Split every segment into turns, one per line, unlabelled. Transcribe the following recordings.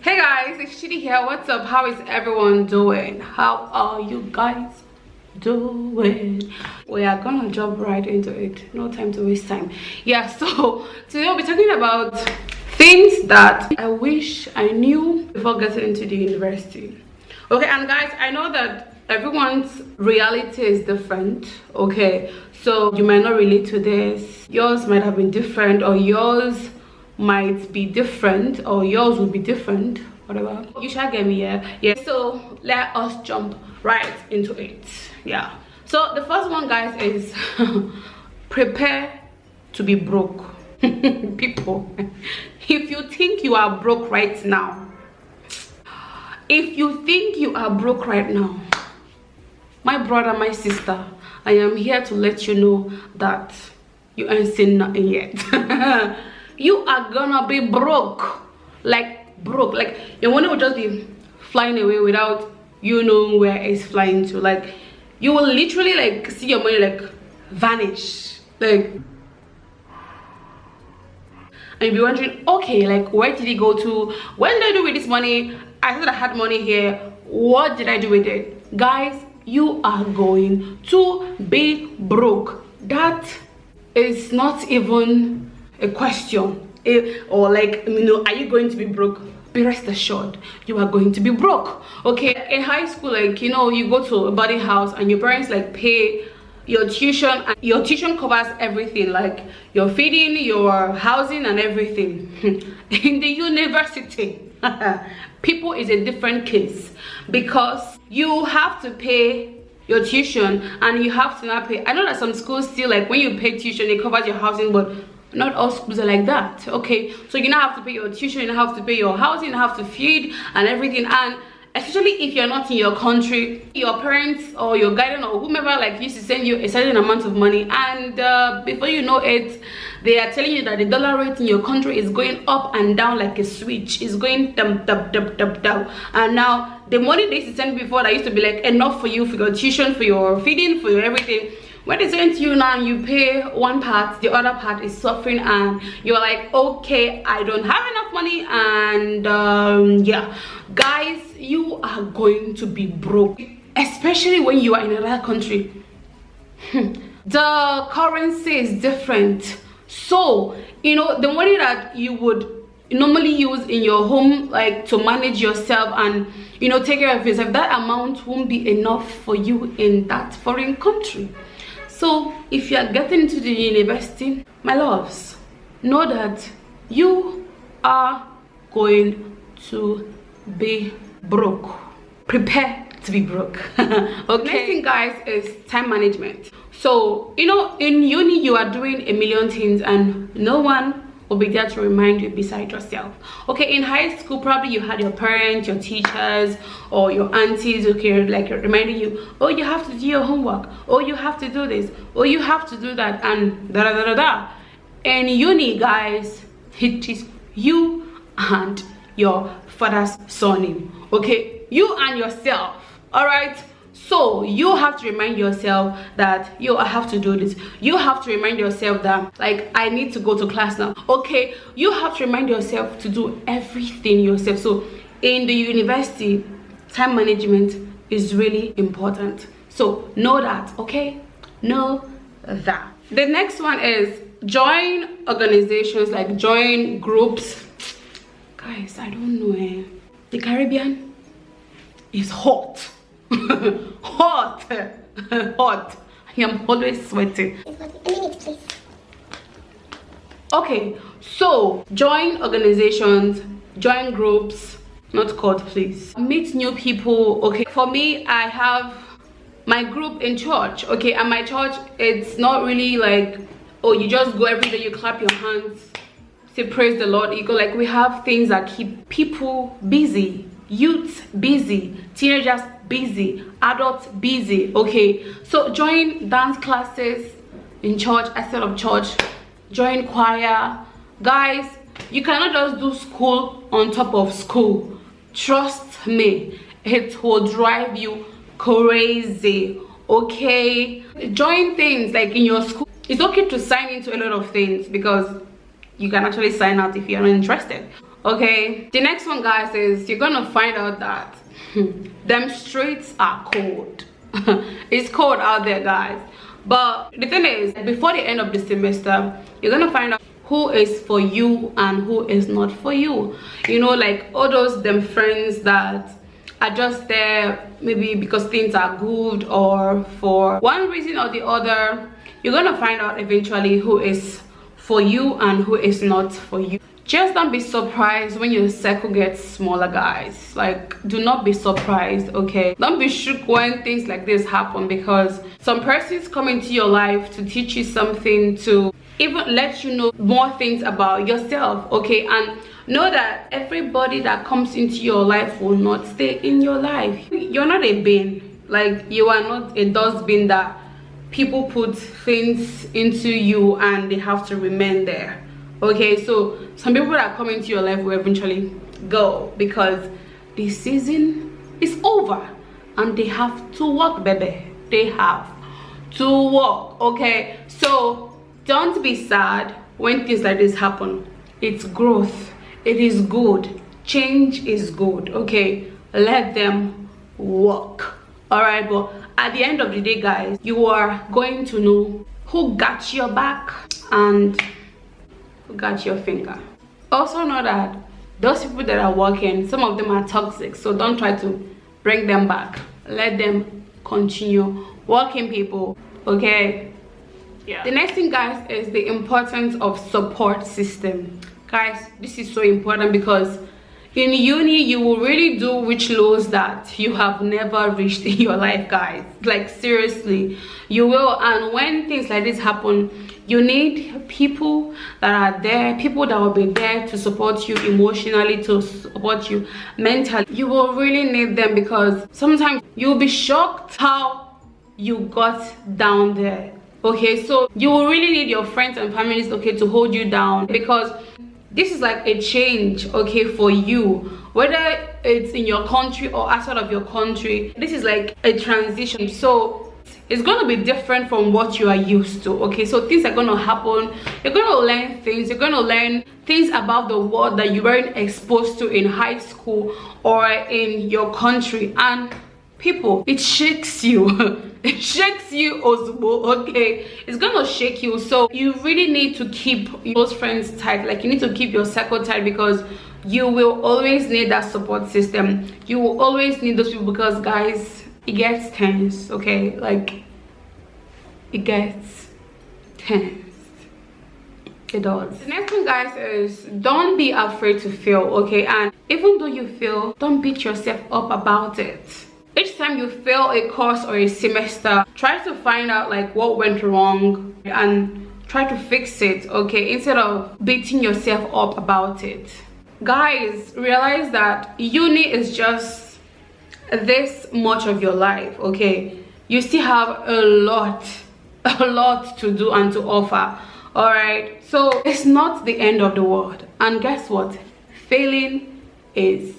Hey guys, it's Chidi here. What's up? How is everyone doing? How are you guys doing? We are gonna jump right into it. No time to waste time. Yeah, so today we'll be talking about things that I wish I knew before getting into the university. Okay, and guys, I know that everyone's reality is different. Okay, so you might not relate to this. Yours might have been different, or yours might be different, or yours will be different, whatever. You shall get me. Yeah, so let us jump right into it. Yeah, so the first one, guys, is prepare to be broke. People, if you think you are broke right now, my brother, my sister, I am here to let you know that you ain't seen nothing yet. You are gonna be broke, like your money will just be flying away without you knowing where it's flying to. Like, you will literally like see your money like vanish, like, and you'll be wondering, okay, like, where did it go to? What did I do with this money? I thought I had money here. What did I do with it? Guys, you are going to be broke. That is not even a question. Or like, you know, are you going to be broke? Be rest assured, you are going to be broke. Okay, in high school, like, you know, you go to a boarding house and your parents like pay your tuition, and your tuition covers everything, like your feeding, your housing, and everything. In the university, people is a different case, because you have to pay your tuition and you have to not pay. I know that some schools still, like, when you pay tuition it covers your housing, but not all schools are like that. Okay, so you now have to pay your tuition, you have to pay your housing, you have to feed and everything. And especially if you're not in your country, your parents or your guardian or whomever like used to send you a certain amount of money, and before you know it, they are telling you that the dollar rate in your country is going up and down like a switch. It's going down. And now the money they used to send before that used to be like enough for you, for your tuition, for your feeding, for your everything, when they send you now, you pay one part, the other part is suffering, and you're like, okay, I don't have enough money. And yeah, guys, you are going to be broke, especially when you are in another country. The currency is different, so you know the money that you would normally use in your home, like to manage yourself and, you know, take care of yourself, that amount won't be enough for you in that foreign country. So if you are getting into the university, my loves, know that you are going to be broke. Prepare to be broke. Okay. Next thing, guys, is time management. So, you know, in uni you are doing a million things and no one will be there to remind you beside yourself. Okay, in high school probably you had your parents, your teachers, or your aunties, okay, like reminding you, oh, you have to do your homework, oh, you have to do this, oh, you have to do that, and da da da da da. In uni, guys, it is you and your father's surname. Okay, you and yourself. All right, so you have to remind yourself that you have to do this. You have to remind yourself that, like, I need to go to class now. Okay, you have to remind yourself to do everything yourself. So in the university, time management is really important. So know that. Okay, know that. The next one is join organizations, like join groups. Guys, I don't know, the Caribbean is hot. Hot. Hot. I am always sweating. Okay, so join organizations, join groups, not court, please. Meet new people. Okay, for me, I have my group in church. Okay, and my church, it's not really like, oh, you just go every day, you clap your hands, say praise the Lord. You go, like, we have things that keep people busy, youth busy, teenagers busy, adults busy. Okay, so join dance classes in church instead of church, join choir. Guys, you cannot just do school on top of school. Trust me, it will drive you crazy. Okay, join things like in your school. It's okay to sign into a lot of things because you can actually sign out if you're not interested. Okay, the next one, guys, is you're gonna find out that them streets are cold. It's cold out there, guys. But the thing is, before the end of the semester, you're gonna find out who is for you and who is not for you. You know, like all those them friends that are just there maybe because things are good, or for one reason or the other. You're gonna find out eventually who is for you and who is not for you. Just don't be surprised when your circle gets smaller, guys. Like, do not be surprised, okay? Don't be shook when things like this happen, because some persons come into your life to teach you something, to even let you know more things about yourself, okay? And know that everybody that comes into your life will not stay in your life. You're not a bin. Like, you are not a dustbin that people put things into you and they have to remain there. Okay, so some people that come into your life will eventually go, because the season is over and they have to work, baby. They have to work, okay? So don't be sad when things like this happen. It's growth. It is good. Change is good, okay? Let them work. All right, but at the end of the day, guys, you are going to know who got your back and who got your finger. Also know that those people that are working, some of them are toxic, so don't try to bring them back. Let them continue working, people, okay? Yeah. The next thing, guys, is the importance of support system. Guys, this is so important, because in uni you will really do reach lows that you have never reached in your life, guys. Like, seriously, you will. And when things like this happen, you need people that are there, people that will be there to support you emotionally, to support you mentally. You will really need them, because sometimes you'll be shocked how you got down there, okay? So you will really need your friends and families, okay, to hold you down, because this is like a change, okay, for you, whether it's in your country or outside of your country. This is like a transition, so it's going to be different from what you are used to, okay? So things are going to happen. You're going to learn things. You're going to learn things about the world that you weren't exposed to in high school or in your country. And people, it shakes you. It shakes you, Osbo, okay? It's gonna shake you. So you really need to keep those friends tight. Like, you need to keep your circle tight, because you will always need that support system. You will always need those people, because, guys, it gets tense, okay? Like, it gets tense. It does. The next one, guys, is don't be afraid to fail, okay? And even though you fail, don't beat yourself up about it. Each time you fail a course or a semester, try to find out like what went wrong and try to fix it, okay, instead of beating yourself up about it. Guys, realize that uni is just this much of your life, okay? You still have a lot to do and to offer, all right? So it's not the end of the world. And guess what? Failing is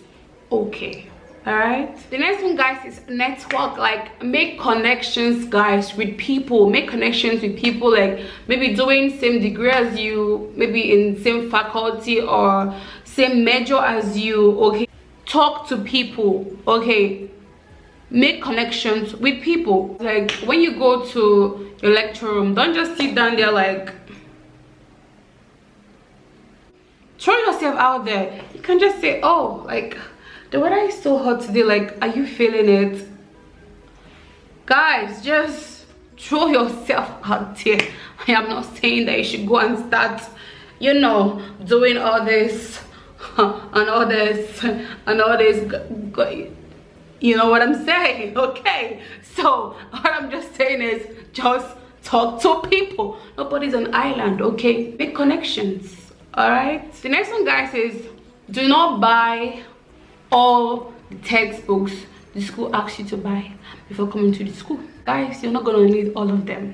okay. All right, the next one, guys, is network. Like, make connections, guys, with people. Make connections with people, like maybe doing same degree as you, maybe in same faculty or same major as you, okay? Talk to people, okay? Make connections with people. Like, when you go to your lecture room, don't just sit down there. Like, throw yourself out there. You can just say, oh, like, the weather is so hot today, like, are you feeling it? Guys, just throw yourself out there. I am not saying that you should go and start, you know, doing all this and all this and all this. You know what I'm saying, okay? So what I'm just saying is just talk to people. Nobody's an island, okay? Make connections, all right? The next one, guys, is do not buy all the textbooks the school asks you to buy before coming to the school. Guys, you're not gonna need all of them.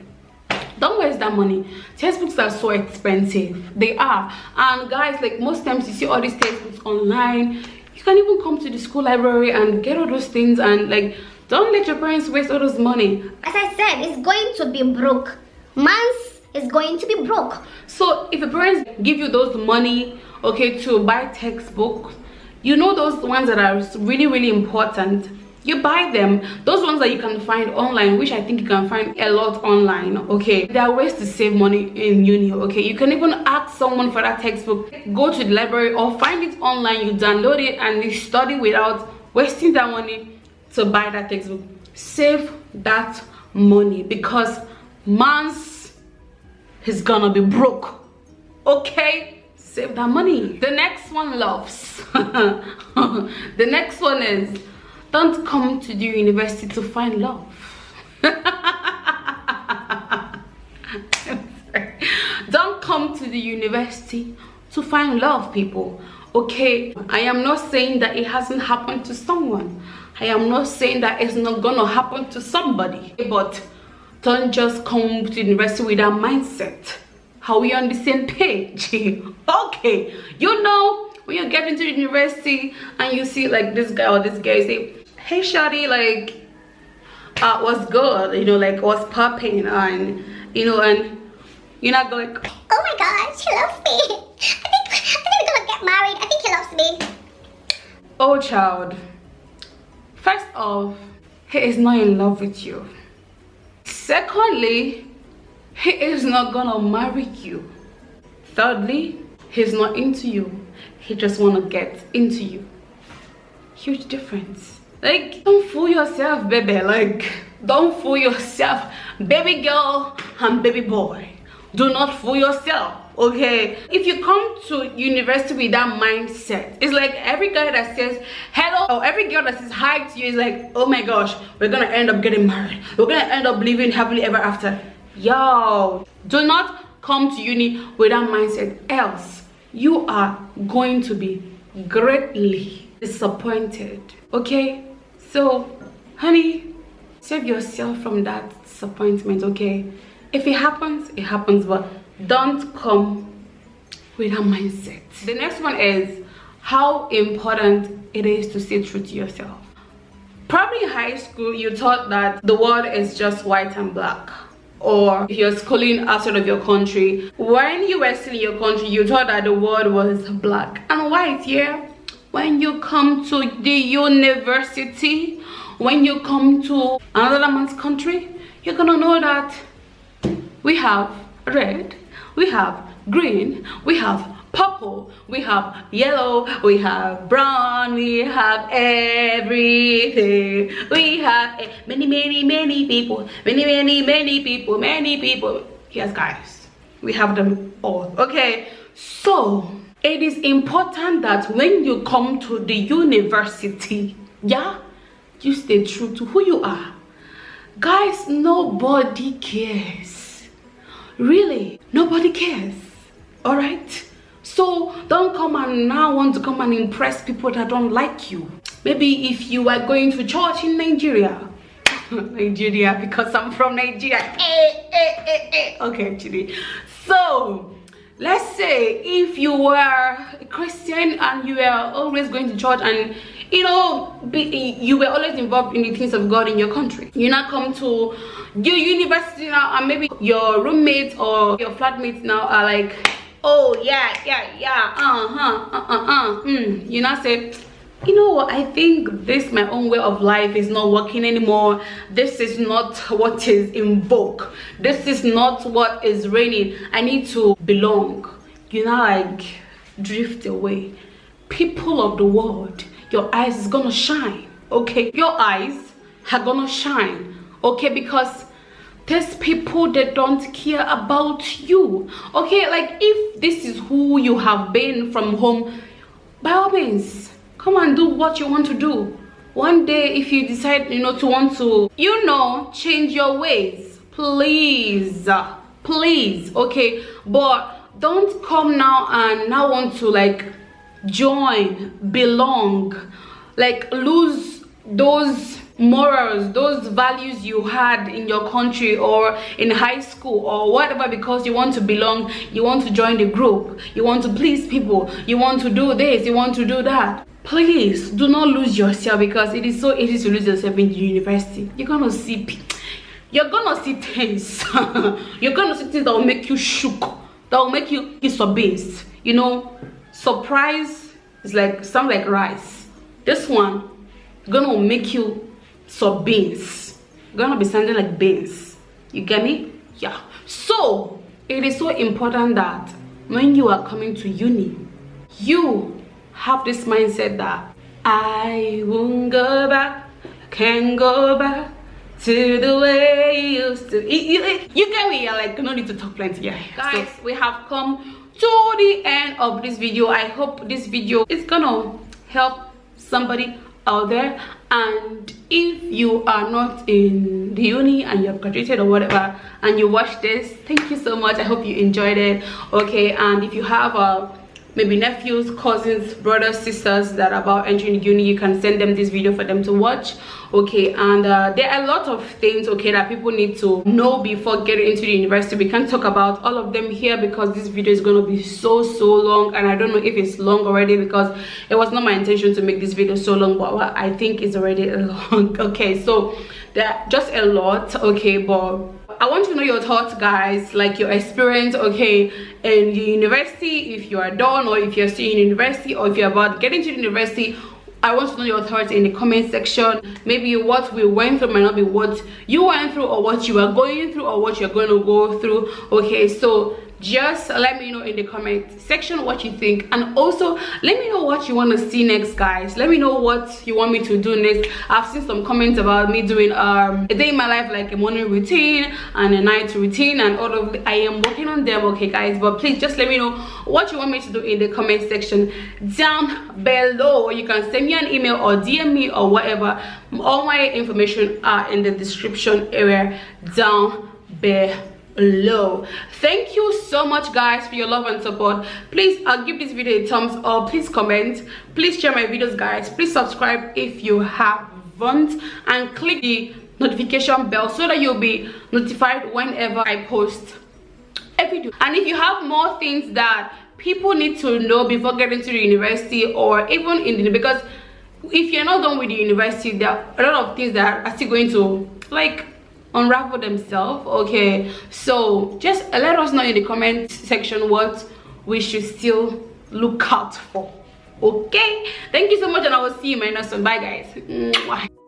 Don't waste that money. Textbooks are so expensive. They are. And guys, like, most times you see all these textbooks online. You can even come to the school library and get all those things. And like, don't let your parents waste all those money.
As I said, it's going to be broke. Months is going to be broke.
So if your parents give you those money okay, to buy textbooks, you know, those ones that are really, really important, you buy them. Those ones that you can find online, which I think you can find a lot online, okay, there are ways to save money in uni, okay. You can even ask someone for that textbook, go to the library or find it online, you download it and you study without wasting that money to buy that textbook. Save that money, because man's is gonna be broke, okay. Save that money. The next one, loves. The next one is, don't come to the university to find love. Don't come to the university to find love, people, okay. I am not saying that it hasn't happened to someone. I am not saying that it's not gonna happen to somebody, but don't just come to university with that mindset. Are we on the same page? Okay, you know, when you get into university and you see like this guy or this girl, you say, hey shawty, like what's good, you know, like what's popping, and you know, and you're not going,
oh my god, she loves me. I think we're gonna get married. I think he loves me.
oh child, first off, he is not in love with you. Secondly, he is not gonna marry you. Thirdly, he's not into you. He just wanna get into you. Huge difference. Like, don't fool yourself, baby. Like, don't fool yourself, baby girl and baby boy. Do not fool yourself, okay. If you come to university with that mindset, it's like every guy that says hello or every girl that says hi to you is like, oh my gosh, we're gonna end up getting married, we're gonna end up living happily ever after. Yo, do not come to uni with that mindset, else you are going to be greatly disappointed, okay. So honey, save yourself from that disappointment, okay. If it happens, it happens, but don't come with that mindset. The next one is how important it is to stay true to yourself. Probably in high school you thought that the world is just white and black, or if you're schooling outside of your country, when you were still in your country, you thought that the world was black and white. Yeah, when you come to the university, when you come to another man's country, you're gonna know that we have red, we have green, we have purple, we have yellow, we have brown, we have everything. We have many people, many people. Yes guys, we have them all, okay. So it is important that when you come to the university, yeah, you stay true to who you are. Guys, nobody cares. Really, nobody cares, all right. So don't come and now want to come and impress people that don't like you. Maybe if you are going to church in Nigeria, Nigeria, because I'm from Nigeria, okay, Chidi. So let's say if you were a Christian and you were always going to church, and you know, you were always involved in the things of God in your country. You now come to your university now, and maybe your roommates or your flatmates now are like, oh yeah, you now say, you know what, I think this my own way of life is not working anymore. This is not what is in vogue. This is not what is reigning. I need to belong. You know, like drift away. People of the world, your eyes is gonna shine, okay. Your eyes are gonna shine, okay, because there's people that don't care about you, okay. Like if this is who you have been from home, by all means come and do what you want to do. One day if you decide, you know, to want to, you know, change your ways, please, okay. But don't come now and now want to like join, belong, like lose those morals, those values you had in your country or in high school or whatever, because you want to belong, you want to join the group, you want to please people, you want to do this, you want to do that. Please do not lose yourself, because it is so easy to lose yourself in the university. You're gonna see things you're gonna see things that will make you shook, that will make you disobeyed, you know. surprise is like some like rice. This one gonna make you some beans. Gonna be sounding like beans. You get me? Yeah. So it is so important that when you are coming to uni, you have this mindset that I won't go back, can't go back to the way you used to. You get me? You're like, no need to talk plenty. Yeah, guys, so we have come to the end of this video. I hope this video is gonna help somebody out there. And if you are not in the uni and you have graduated or whatever and you watch this, thank you so much. I hope you enjoyed it. Okay, and if you have maybe nephews, cousins, brothers, sisters that are about entering uni, you can send them this video for them to watch. Okay, and there are a lot of things, okay, that people need to know before getting into the university. We can't talk about all of them here because this video is going to be so long, and I don't know if it's long already because it was not my intention to make this video so long, but I think it's already long. Okay, so there are just a lot, okay, but I want to know your thoughts, guys, like your experience, okay, in the university, if you are done or if you're still in university or if you're about getting to the university. I want to know your thoughts in the comment section. Maybe what we went through might not be what you went through or what you are going through or what you're going to go through. Okay, so just let me know in the comment section what you think, and also let me know what you want to see next, guys. Let me know what you want me to do next. I've seen some comments about me doing a day in my life, like a morning routine and a night routine and all of I am working on them, okay guys, but please just let me know what you want me to do in the comment section down below. You can send me an email or DM me or whatever. All my information are in the description area down below. Thank you so much, guys, for your love and support. Please give this video a thumbs up, please comment, please share my videos, guys, please subscribe if you haven't, and click the notification bell so that you'll be notified whenever I post a video. And if you have more things that people need to know before getting to the university, or even in the, because if you're not done with the university, there are a lot of things that are still going to like unravel themselves. Okay, so just let us know in the comment section what we should still look out for. Okay, thank you so much, and I will see you in my next one. Bye, guys. Mwah.